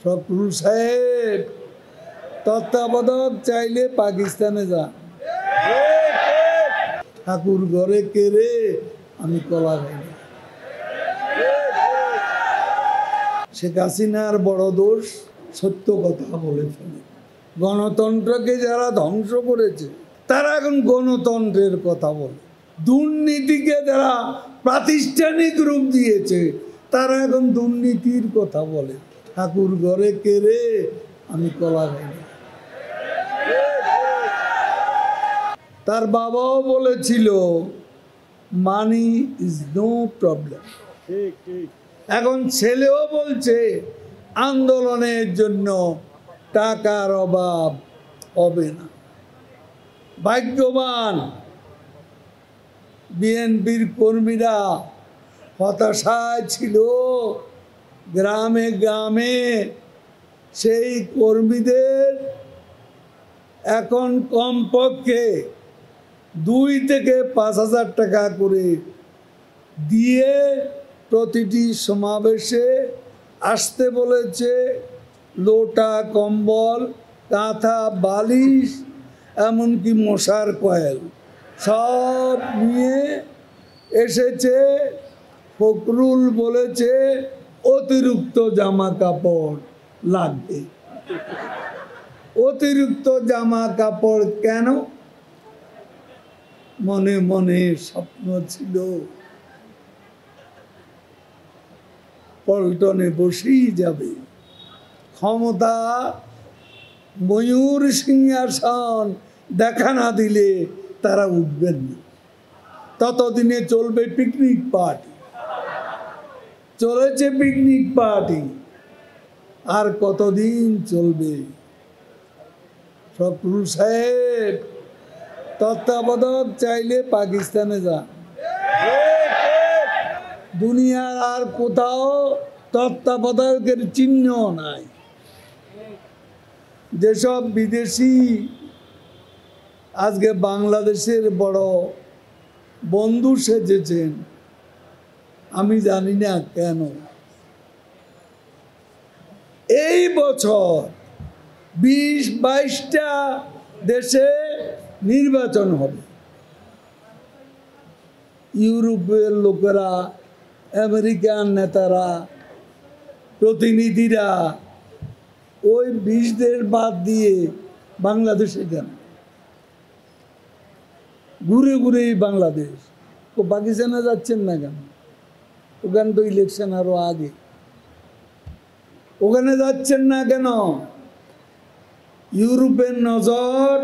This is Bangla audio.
ফখরুল সাহেব তত্ত্বাবধায়ক চাইলে পাকিস্তানে যান। ঠাকুর ঘরে কেড়ে আমি কলা খাই না। শেখ হাসিনার বড় দোষ, সত্য কথা বলে ফেলে। গণতন্ত্রকে যারা ধ্বংস করেছে তারা এখন গণতন্ত্রের কথা বলে। দুর্নীতিকে যারা প্রাতিষ্ঠানিক রূপ দিয়েছে তারা এখন দুর্নীতির কথা বলে। ঠাকুর ঘরে কেড়ে আমি কলা খাই না। তার বাবাও বলেছিল মানি ইজ নো প্রবলেম। এখন ছেলেও বলছে আন্দোলনের জন্য টাকার অভাব হবে না। ভাগ্যবান বিএনপির কর্মীরা হতাশায় ছিল। গ্রামে গ্রামে সেই কর্মীদের এখন কমপক্ষে 2 থেকে 5,000 টাকা করে দিয়ে প্রতিটি সমাবেশে আসতে বলেছে। লোটা, কম্বল, কাঁথা, বালিশ, এমনকি মশার কয়েল সব নিয়ে এসেছে। ফখরুল বলেছে অতিরিক্ত জামা কাপড় লাগবে। অতিরিক্ত জামা কাপড় কেন? মনে মনে স্বপ্ন ছিল পল্টনে বসেই যাবে। ক্ষমতা ময়ূর সিংহাসন দেখা না দিলে তারা উঠবেন না। ততদিনে চলবে পিকনিক পার্টি। চলেছে পিকনিক পার্টি, আর কতদিন চলবে? ফখরুল সাহেব তত্ত্বাবধায়ক চাইলে পাকিস্তানে যান। দুনিয়ার আর কোথাও তত্ত্বাবধায়কের চিহ্ন নাই। যেসব বিদেশি আজকে বাংলাদেশের বড় বন্ধু সেজেছেন, আমি জানি না কেন। এই বছর 20-22টা দেশে নির্বাচন হবে। ইউরোপের লোকেরা, আমেরিকান নেতারা, প্রতিনিধিরা ওই 20 দেশ বাদ দিয়ে বাংলাদেশে কেন? ঘুরে ঘুরেই বাংলাদেশ। ও পাকিস্তানে যাচ্ছেন না কেন? ওখানে তো ইলেকশন আরো আগে। ওখানে যাচ্ছেন না কেন? ইউরোপের নজর